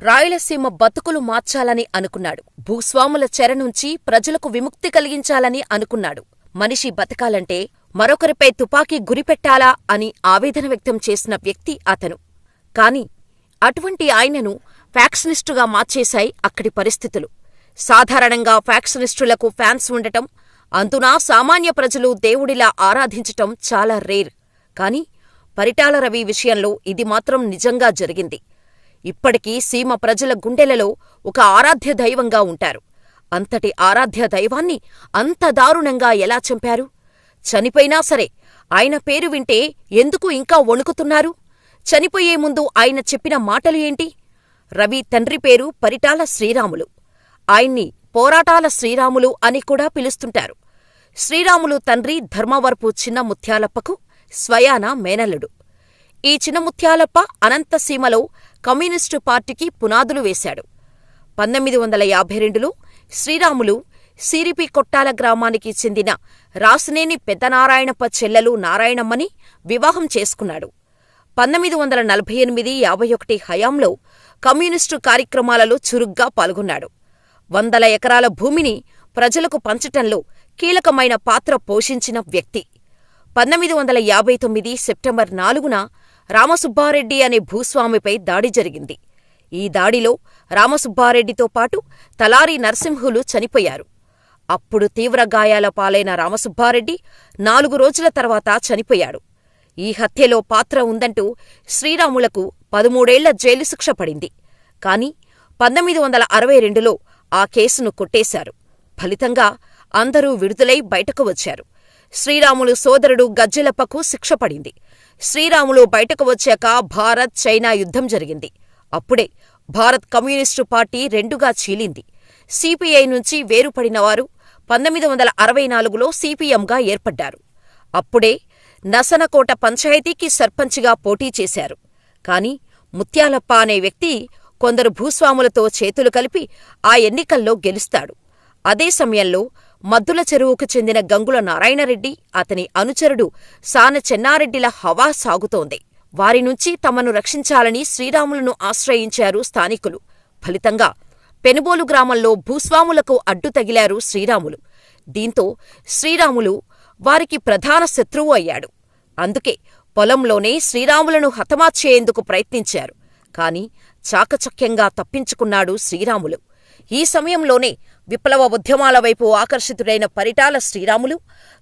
రాయలసీమ బతుకులు మార్చాలని అనుకున్నాడు. భూస్వాముల చెర నుంచి ప్రజలకు విముక్తి కలిగించాలని అనుకున్నాడు. మనిషి బతకాలంటే మరొకరిపై తుపాకీ గురిపెట్టాలా అని ఆవేదన వ్యక్తం చేసిన వ్యక్తి అతను. కాని అటువంటి ఆయనను ఫ్యాక్షనిస్టుగా మార్చేశాయి అక్కడి పరిస్థితులు. సాధారణంగా ఫ్యాక్షనిస్టులకు ఫ్యాన్స్ ఉండటం, అందునా సామాన్య ప్రజలు దేవుడిలా ఆరాధించటం చాలా రేర్. కాని పరిటాల రవి విషయంలో ఇది మాత్రం నిజంగా జరిగింది. ఇప్పటికీ సీమ ప్రజల గుండెలలో ఒక ఆరాధ్య దైవంగా ఉంటారు. అంతటి ఆరాధ్య దైవాన్ని అంత దారుణంగా ఎలా చంపారు? చనిపోయినా సరే ఆయన పేరు వింటే ఎందుకు ఇంకా వణుకుతున్నారు? చనిపోయే ముందు ఆయన చెప్పిన మాటలు ఏంటి? రవి తండ్రి పేరు పరిటాల శ్రీరాములు. ఆయన్ని పోరాటాల శ్రీరాములు అని కూడా పిలుస్తుంటారు. శ్రీరాములు తండ్రి ధర్మవరపు చిన్న ముత్యాలప్పకు స్వయాన మేనల్లుడు. ఈ చిన్న ముత్యాలప్ప అనంతసీమలో కమ్యూనిస్టు పార్టీకి పునాదులు వేశాడు. 1952లో శ్రీరాములు సిరిపి కొట్టాల గ్రామానికి చెందిన రాసినేని పెద్దనారాయణప్ప చెల్లెలు నారాయణమ్మని వివాహం చేసుకున్నాడు. 1948-51 హయాంలో కమ్యూనిస్టు కార్యక్రమాలలో చురుగ్గా పాల్గొన్నాడు. 100 ఎకరాల భూమిని ప్రజలకు పంచటంలో కీలకమైన పాత్ర పోషించిన వ్యక్తి. 1959 సెప్టెంబర్ 4న రామసుబ్బారెడ్డి అనే భూస్వామిపై దాడి జరిగింది. ఈ దాడిలో రామసుబ్బారెడ్డితో పాటు తలారి నరసింహులు చనిపోయారు. అప్పుడు తీవ్ర గాయాల పాలైన రామసుబ్బారెడ్డి 4 రోజుల తర్వాత చనిపోయాడు. ఈ హత్యలో పాత్ర ఉందంటూ శ్రీరాములకు 13 ఏళ్ల జైలు శిక్ష పడింది. కాని 1962లో ఆ కేసును కొట్టేశారు. ఫలితంగా అందరూ విడుదలై బయటకు వచ్చారు. శ్రీరాములు సోదరుడు గజ్జెలప్పకు శిక్ష పడింది. శ్రీరాములు బయటకు వచ్చాక భారత్ చైనా యుద్ధం జరిగింది. అప్పుడే భారత్ కమ్యూనిస్టు పార్టీ రెండుగా చీలింది. సిపిఐ నుంచి వేరుపడినవారు 1964లో సిపిఎంగా ఏర్పడ్డారు. అప్పుడే నసనకోట పంచాయతీకి సర్పంచిగా పోటీ చేశారు. కాని ముత్యాలప్ప అనే వ్యక్తి కొందరు భూస్వాములతో చేతులు కలిపి ఆ ఎన్నికల్లో గెలుస్తాడు. అదే సమయంలో మద్దుల చెరువుకు చెందిన గంగుల నారాయణరెడ్డి, అతని అనుచరుడు సాన చెన్నారెడ్డిల హవా సాగుతోంది. వారి నుంచి తమను రక్షించాలని శ్రీరాములను ఆశ్రయించారు స్థానికులు. ఫలితంగా పెనుబోలు గ్రామంలో భూస్వాములకు అడ్డు తగిలారు శ్రీరాములు. దీంతో శ్రీరాములు వారికి ప్రధాన శత్రువు అయ్యాడు. అందుకే పొలంలోనే శ్రీరాములను హతమార్చేందుకు ప్రయత్నించారు. కాని చాకచక్యంగా తప్పించుకున్నాడు శ్రీరాములు. ఈ సమయంలోనే విప్లవ ఉద్యమాల వైపు ఆకర్షితుడైన పరిటాల శ్రీరాములు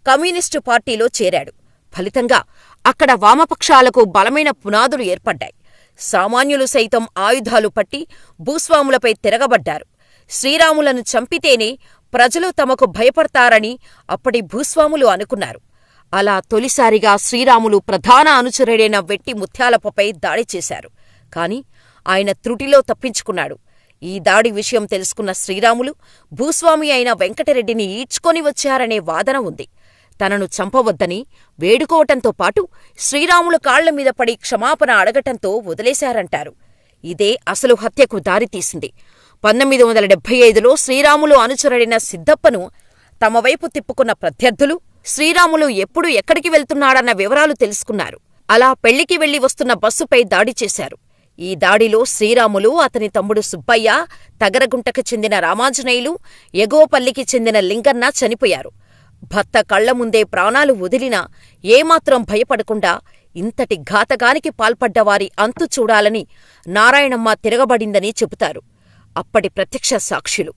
కమ్యూనిస్టు పార్టీలో చేరాడు. ఫలితంగా అక్కడ వామపక్షాలకు బలమైన పునాదులు ఏర్పడ్డాయి. సామాన్యులు సైతం ఆయుధాలు పట్టి భూస్వాములపై తిరగబడ్డారు. శ్రీరాములను చంపితేనే ప్రజలు తమకు భయపడతారని అప్పటి భూస్వాములు అనుకున్నారు. అలా తొలిసారిగా శ్రీరాములు ప్రధాన అనుచరుడైన వెట్టి ముత్యాలప్పపై దాడి చేశారు. కాని ఆయన త్రుటిలో తప్పించుకున్నాడు. ఈ దాడి విషయం తెలుసుకున్న శ్రీరాములు భూస్వామి అయిన వెంకటరెడ్డిని ఈడ్చుకొని వచ్చారనే వాదన ఉంది. తనను చంపవద్దని వేడుకోవటంతో పాటు శ్రీరాములు కాళ్లమీద పడి క్షమాపణ అడగటంతో వదిలేశారంటారు. ఇదే అసలు హత్యకు దారితీసింది. 1975లో శ్రీరాములు అనుచరుడైన సిద్ధప్పను తమ వైపు తిప్పుకున్న ప్రత్యర్థులు శ్రీరాములు ఎప్పుడు ఎక్కడికి వెళ్తున్నాడన్న వివరాలు తెలుసుకున్నారు. అలా పెళ్లికి వెళ్లి వస్తున్న బస్సుపై దాడి చేశారు. ఈ దాడిలో శ్రీరాములు, అతని తమ్ముడు సుబ్బయ్య, తగరగుంటకు చెందిన రామాంజనేయులు, ఎగోపల్లికి చెందిన లింగన్న చనిపోయారు. భర్త కళ్ల ముందే ప్రాణాలు వదిలినా ఏమాత్రం భయపడకుండా ఇంతటి ఘాతకానికి పాల్పడ్డవారి అంతు చూడాలని నారాయణమ్మ తిరగబడిందని చెబుతారు అప్పటి ప్రత్యక్ష సాక్షులు.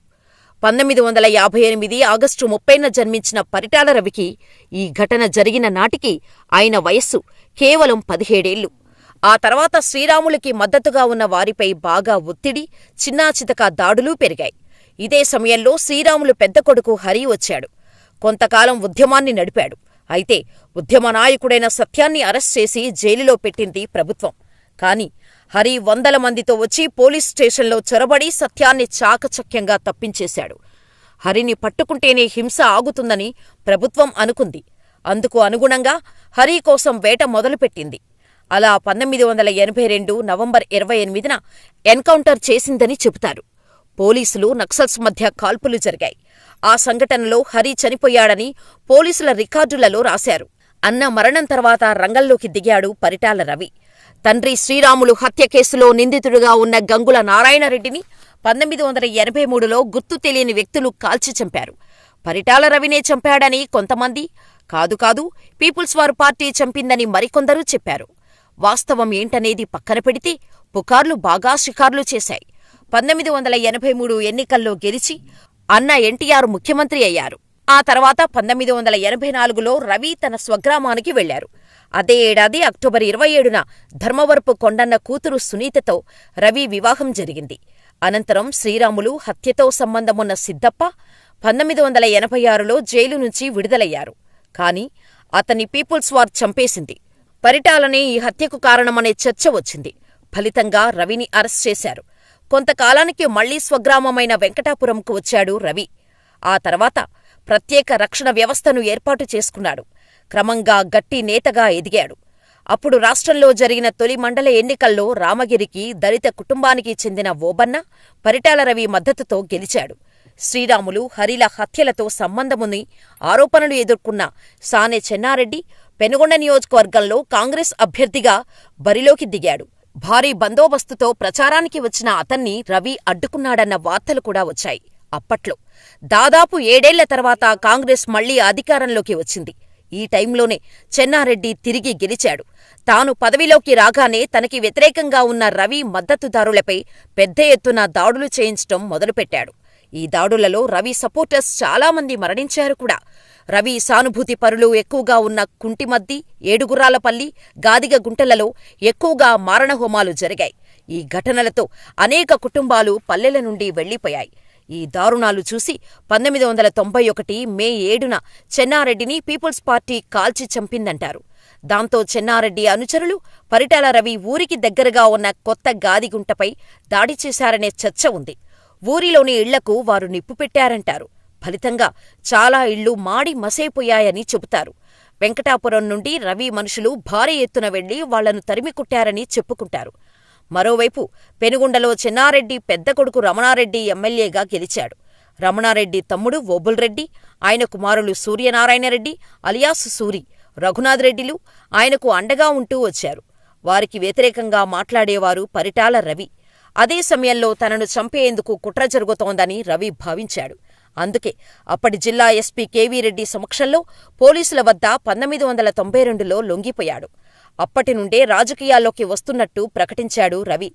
1958 ఆగస్టు 30న జన్మించిన పరిటాల రవికి ఈ ఘటన జరిగిన నాటికి ఆయన వయస్సు కేవలం 17 ఏళ్లు. ఆ తర్వాత శ్రీరాములకి మద్దతుగా ఉన్న వారిపై బాగా ఒత్తిడి, చిన్నాచితకా దాడులూ పెరిగాయి. ఇదే సమయంలో శ్రీరాములు పెద్ద కొడుకు హరి వచ్చాడు. కొంతకాలం ఉద్యమాన్ని నడిపాడు. అయితే ఉద్యమ నాయకుడైన సత్యాన్ని అరెస్ట్ చేసి జైలులో పెట్టింది ప్రభుత్వం. కాని హరి 100 మందితో వచ్చి పోలీస్ స్టేషన్లో చొరబడి సత్యాన్ని చాకచక్యంగా తప్పించేశాడు. హరిని పట్టుకుంటేనే హింస ఆగుతుందని ప్రభుత్వం అనుకుంది. అందుకు అనుగుణంగా హరి కోసం వేట మొదలుపెట్టింది. అలా 1982 నవంబర్ 28న ఎన్కౌంటర్ చేసిందని చెబుతారు. పోలీసులు, నక్సల్స్ మధ్య కాల్పులు జరిగాయి. ఆ సంఘటనలో హరి చనిపోయాడని పోలీసుల రికార్డులలో రాశారు. అన్న మరణం తర్వాత రంగంలోకి దిగాడు పరిటాల రవి. తండ్రి శ్రీరాములు హత్య కేసులో నిందితుడిగా ఉన్న గంగుల నారాయణరెడ్డిని 1983లో గుర్తు తెలియని వ్యక్తులు కాల్చి చంపారు. పరిటాల రవినే చంపాడని కొంతమంది, కాదు పీపుల్స్ వార్ పార్టీ చంపిందని మరికొందరు చెప్పారు. వాస్తవం ఏంటనేది పక్కన పెడితే పుకార్లు బాగా షికార్లు చేశాయి. 1983 ఎన్నికల్లో గెలిచి అన్న ఎన్టీఆర్ ముఖ్యమంత్రి అయ్యారు. ఆ తర్వాత 1984లో రవి తన స్వగ్రామానికి వెళ్లారు. అదే ఏడాది అక్టోబర్ 27న ధర్మవరపు కొండన్న కూతురు సునీతతో రవి వివాహం జరిగింది. అనంతరం శ్రీరాములు హత్యతో సంబంధమున్న సిద్దప్ప 1986లో జైలు నుంచి విడుదలయ్యారు. కాని అతన్ని పీపుల్స్ వార్ చంపేసింది. పరిటాలనే ఈ హత్యకు కారణమనే చర్చ వచ్చింది. ఫలితంగా రవిని అరెస్ట్ చేశారు. కొంతకాలానికి మళ్లీ స్వగ్రామమైన వెంకటాపురంకు వచ్చాడు రవి. ఆ తర్వాత ప్రత్యేక రక్షణ వ్యవస్థను ఏర్పాటు చేసుకున్నాడు. క్రమంగా గట్టి నేతగా ఎదిగాడు. అప్పుడు రాష్ట్రంలో జరిగిన తొలి మండల ఎన్నికల్లో రామగిరికి దళిత కుటుంబానికి చెందిన ఓబన్న, పరిటాల రవి మద్దతుతో గెలిచాడు. శ్రీరాములు, హరిల హత్యలతో సంబంధముని ఆరోపణలు ఎదుర్కొన్న సానె చెన్నారెడ్డి పెనుగొండ నియోజకవర్గంలో కాంగ్రెస్ అభ్యర్థిగా బరిలోకి దిగాడు. భారీ బందోబస్తుతో ప్రచారానికి వచ్చిన అతన్ని రవి అడ్డుకున్నాడన్న వార్తలు కూడా వచ్చాయి. అప్పట్లో దాదాపు 7 ఏళ్ల తర్వాత కాంగ్రెస్ మళ్లీ అధికారంలోకి వచ్చింది. ఈ టైంలోనే చెన్నారెడ్డి తిరిగి గెలిచాడు. తాను పదవిలోకి రాగానే తనకి వ్యతిరేకంగా ఉన్న రవి మద్దతుదారులపై పెద్ద ఎత్తున దాడులు చేయించటం మొదలుపెట్టాడు. ఈ దాడులలో రవి సపోర్టర్స్ చాలామంది మరణించారు కూడా. రవి సానుభూతి పరులు ఎక్కువగా ఉన్న కుంటిమద్ది, ఏడుగుర్రాలపల్లి, గాదిగ గుంటలలో ఎక్కువగా మారణహోమాలు జరిగాయి. ఈ ఘటనలతో అనేక కుటుంబాలు పల్లెల నుండి వెళ్లిపోయాయి. ఈ దారుణాలు చూసి 1991 మే 7న చెన్నారెడ్డిని పీపుల్స్ పార్టీ కాల్చి చంపిందంటారు. దాంతో చెన్నారెడ్డి అనుచరులు పరిటాల రవి ఊరికి దగ్గరగా ఉన్న కొత్త గాదిగుంటపై దాడి చేశారనే చర్చ ఉంది. ఊరిలోని ఇళ్లకు వారు నిప్పు పెట్టారంటారు. ఫలితంగా చాలా ఇళ్లు మాడి మసైపోయాయని చెబుతారు. వెంకటాపురం నుండి రవి మనుషులు భారీ ఎత్తున వెళ్లి వాళ్లను తరిమికుట్టారని చెప్పుకుంటారు. మరోవైపు పెనుగొండలో చెన్నారెడ్డి పెద్ద కొడుకు రమణారెడ్డి ఎమ్మెల్యేగా గెలిచాడు. రమణారెడ్డి తమ్ముడు ఓబుల్రెడ్డి, ఆయన కుమారులు సూర్యనారాయణరెడ్డి అలియాస్ సూరి, రఘునాథరెడ్డిలు ఆయనకు అండగా ఉంటూ వచ్చారు. వారికి వ్యతిరేకంగా మాట్లాడేవారు పరిటాల రవి. అదే సమయంలో తనను చంపేందుకు కుట్ర జరుగుతోందని రవి భావించాడు. అందుకే అప్పటి జిల్లా ఎస్పీ కేవీరెడ్డి సమక్షంలో పోలీసుల వద్ద 1992లో లొంగిపోయాడు. అప్పటినుండే రాజకీయాల్లోకి వస్తున్నట్టు ప్రకటించాడు రవి.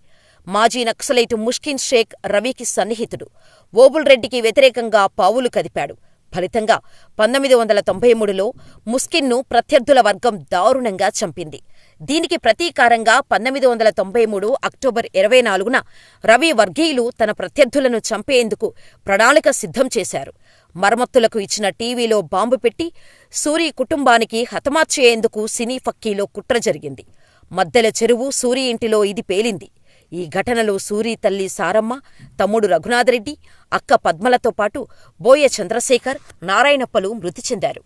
మాజీ నక్సలైటు ముష్కిన్ షేక్ రవికి సన్నిహితుడు. ఓబుల్రెడ్డికి వ్యతిరేకంగా పావులు కదిపాడు. ఫలితంగా 1993లో ముస్కిన్ను ప్రత్యర్థుల వర్గం దారుణంగా చంపింది. దీనికి ప్రతీకారంగా 1993 అక్టోబర్ 24న రవి వర్గీయులు తన ప్రత్యర్థులను చంపేందుకు ప్రణాళిక సిద్ధం చేశారు. మరమ్మతులకు ఇచ్చిన టీవీలో బాంబు పెట్టి సూరి కుటుంబానికి హతమార్చేందుకు సినీ ఫక్కీలో కుట్ర జరిగింది. మద్దెల చెరువు సూరి ఇంటిలో ఇది పేలింది. ఈ ఘటనలో సూరి తల్లి సారమ్మ, తమ్ముడు రఘునాథరెడ్డి, అక్క పద్మలతో పాటు బోయ చంద్రశేఖర్, నారాయణప్పలు మృతి చెందారు.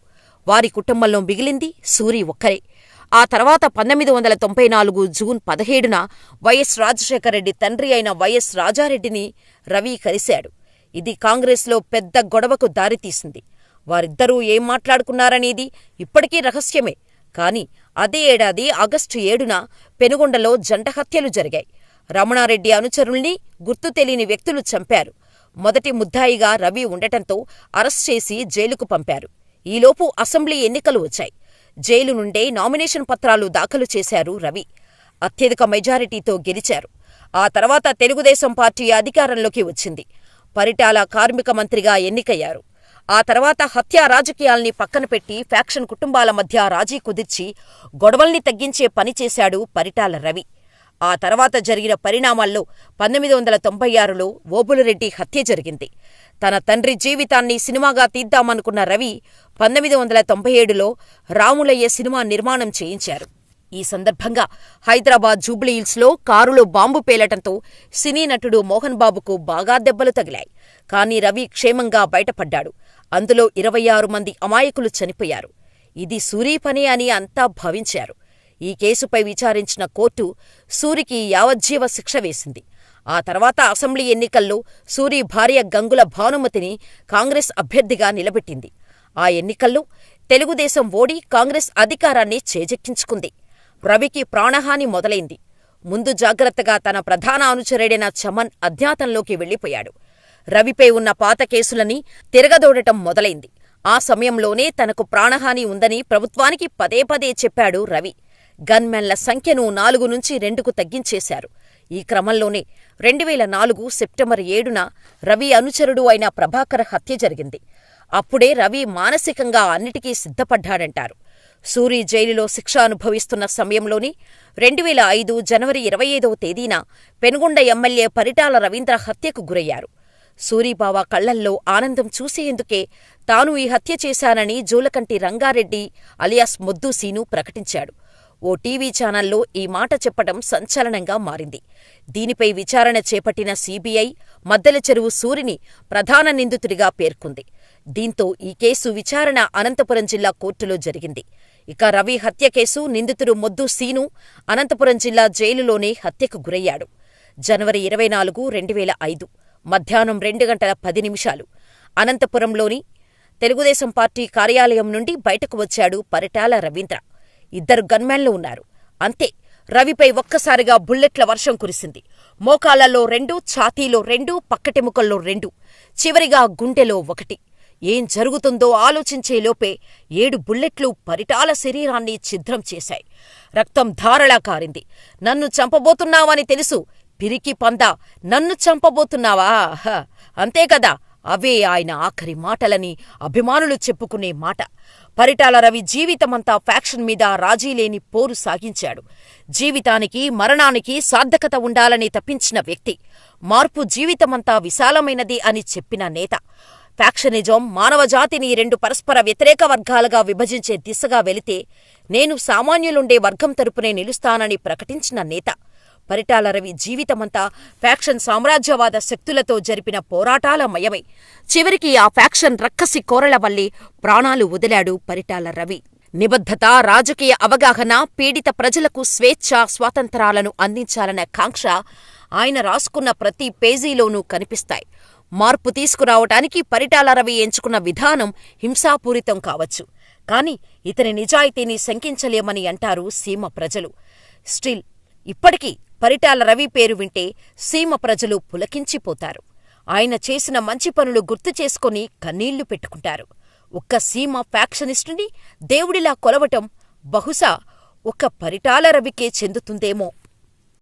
వారి కుటుంబంలో మిగిలింది సూరి ఒక్కరే. ఆ తర్వాత 1994 జూన్ 17న వైఎస్ రాజశేఖరరెడ్డి తండ్రి అయిన వైఎస్ రాజారెడ్డిని రవి కలిశాడు. ఇది కాంగ్రెస్లో పెద్ద గొడవకు దారితీసింది. వారిద్దరూ ఏం మాట్లాడుకున్నారనేది ఇప్పటికీ రహస్యమే. కాని అదే ఏడాది ఆగస్టు 7న పెనుగొండలో జంట హత్యలు జరిగాయి. రమణారెడ్డి అనుచరుల్ని గుర్తు తెలియని వ్యక్తులు చంపారు. మొదటి ముద్దాయిగా రవి ఉండటంతో అరెస్ట్ చేసి జైలుకు పంపారు. ఈలోపు అసెంబ్లీ ఎన్నికలు వచ్చాయి. జైలు నుండే నామినేషన్ పత్రాలు దాఖలు చేశారు రవి. అత్యధిక మెజారిటీతో గెలిచారు. ఆ తర్వాత తెలుగుదేశం పార్టీ అధికారంలోకి వచ్చింది. పరిటాల కార్మిక మంత్రిగా ఎన్నికయ్యారు. ఆ తర్వాత హత్యా రాజకీయాల్ని పక్కన పెట్టి ఫ్యాక్షన్ కుటుంబాల మధ్య రాజీ కుదిర్చి గొడవల్ని తగ్గించే పని చేశాడు పరిటాల రవి. ఆ తర్వాత జరిగిన పరిణామాల్లో 1996లో ఓబుళరెడ్డి హత్య జరిగింది. తన తండ్రి జీవితాన్ని సినిమాగా తీద్దామనుకున్న రవి 1997లో రాములయ్య సినిమా నిర్మాణం చేయించారు. ఈ సందర్భంగా హైదరాబాద్ జూబ్లీహిల్స్లో కారులో బాంబు పేలటంతో సినీ నటుడు మోహన్ బాబుకు బాగా దెబ్బలు తగిలాయి. కానీ రవి క్షేమంగా బయటపడ్డాడు. అందులో 26 మంది అమాయకులు చనిపోయారు. ఇది సూరి పనే అని అంతా భావించారు. ఈ కేసుపై విచారించిన కోర్టు సూరికి యావజ్జీవ శిక్ష వేసింది. ఆ తర్వాత అసెంబ్లీ ఎన్నికల్లో సూరి భార్య గంగుల భానుమతిని కాంగ్రెస్ అభ్యర్థిగా నిలబెట్టింది. ఆ ఎన్నికల్లో తెలుగుదేశం ఓడి కాంగ్రెస్ అధికారాన్ని చేజెక్కించుకుంది. రవికి ప్రాణహాని మొదలైంది. ముందు జాగ్రత్తగా తన ప్రధాన అనుచరుడైన చమన్ అజ్ఞాతంలోకి వెళ్లిపోయాడు. రవిపై ఉన్న పాత కేసులని తిరగదోడటం మొదలైంది. ఆ సమయంలోనే తనకు ప్రాణహాని ఉందని ప్రభుత్వానికి పదే పదే చెప్పాడు రవి. గన్మెన్ల సంఖ్యను 4 నుంచి 2కు తగ్గించేశారు. ఈ క్రమంలోనే 2004 సెప్టెంబర్ 7న రవి అనుచరుడు అయిన ప్రభాకర్ హత్య జరిగింది. అప్పుడే రవి మానసికంగా అన్నిటికీ సిద్ధపడ్డాడంటారు. సూరి జైలులో శిక్ష అనుభవిస్తున్న సమయంలోనే 2005 జనవరి 25వ తేదీన పెనుగొండ ఎమ్మెల్యే పరిటాల రవీంద్ర హత్యకు గురయ్యారు. సూరిబావ కళ్లల్లో ఆనందం చూసేందుకే తాను ఈ హత్య చేశానని జూలకంటి రంగారెడ్డి అలియాస్ మొద్దుసీను ప్రకటించాడు. ఓ టీవీ ఛానల్లో ఈ మాట చెప్పడం సంచలనంగా మారింది. దీనిపై విచారణ చేపట్టిన సీబీఐ మద్దెల చెరువు సూరిని ప్రధాన నిందితుడిగా పేర్కొంది. దీంతో ఈ కేసు విచారణ అనంతపురం జిల్లా కోర్టులో జరిగింది. ఇక రవి హత్య కేసు నిందితుడు మొద్దు సీను అనంతపురం జిల్లా జైలులోనే హత్యకు గురయ్యాడు. జనవరి 24, 2005 మధ్యాహ్నం 2:10 అనంతపురంలోని తెలుగుదేశం పార్టీ కార్యాలయం నుండి బయటకు వచ్చాడు పరిటాల రవీంద్ర. 2 గన్మెన్లు ఉన్నారు. అంతే, రవిపై ఒక్కసారిగా బుల్లెట్ల వర్షం కురిసింది. మోకాళ్లలో 2, ఛాతీలో 2, పక్కటెముకల్లో 2, చివరిగా గుండెలో 1. ఏం జరుగుతుందో ఆలోచించేలోపే 7 బుల్లెట్లు పరిటాల శరీరాన్ని ఛిద్రం చేశాయి. రక్తం ధారలా కారింది. నన్ను చంపబోతున్నావని తెలుసు, పిరికి పందా, నన్ను చంపబోతున్నావా? అంతేకదా, అవే ఆయన ఆఖరి మాటలని అభిమానులు చెప్పుకునే మాట. పరిటాల రవి జీవితమంతా ఫ్యాక్షన్ మీద రాజీలేని పోరు సాగించాడు. జీవితానికి మరణానికి సార్థకత ఉండాలని తప్పించిన వ్యక్తి. మార్పు జీవితమంతా విశాలమైనది అని చెప్పిన నేత. ఫ్యాక్షనిజం మానవజాతిని 2 పరస్పర వ్యతిరేక వర్గాలుగా విభజించే దిశగా వెళితే నేను సామాన్యులుండే వర్గం తరపునే నిలుస్తానని ప్రకటించిన నేత. పరిటాల రవి జీవితమంతా ఫ్యాక్షన్ సామ్రాజ్యవాద శక్తులతో జరిపిన పోరాటాల మయమై చివరికి ఆ ఫ్యాక్షన్ రక్కసి కోరల వల్లే ప్రాణాలు వదిలాడు పరిటాల రవి. నిబద్ధత, రాజకీయ అవగాహన, పీడిత ప్రజలకు స్వేచ్ఛ, స్వాతంత్రాలను అందించాలన్న కాంక్ష ఆయన రాసుకున్న ప్రతి పేజీలోనూ కనిపిస్తాయి. మార్పు తీసుకురావటానికి పరిటాల రవి ఎంచుకున్న విధానం హింసాపూరితం కావచ్చు, కాని ఇతని నిజాయితీని శంకించలేమని అంటారు సీమ ప్రజలు. స్టిల్ ఇప్పటికీ పరిటాల రవి పేరు వింటే సీమ ప్రజలు పులకించిపోతారు. ఆయన చేసిన మంచి పనులు గుర్తు చేసుకుని కన్నీళ్లు పెట్టుకుంటారు. ఒక్క సీమ ఫ్యాక్షనిస్టుని దేవుడిలా కొలవటం బహుశా ఒక్క పరిటాల రవికే చెందుతుందేమో.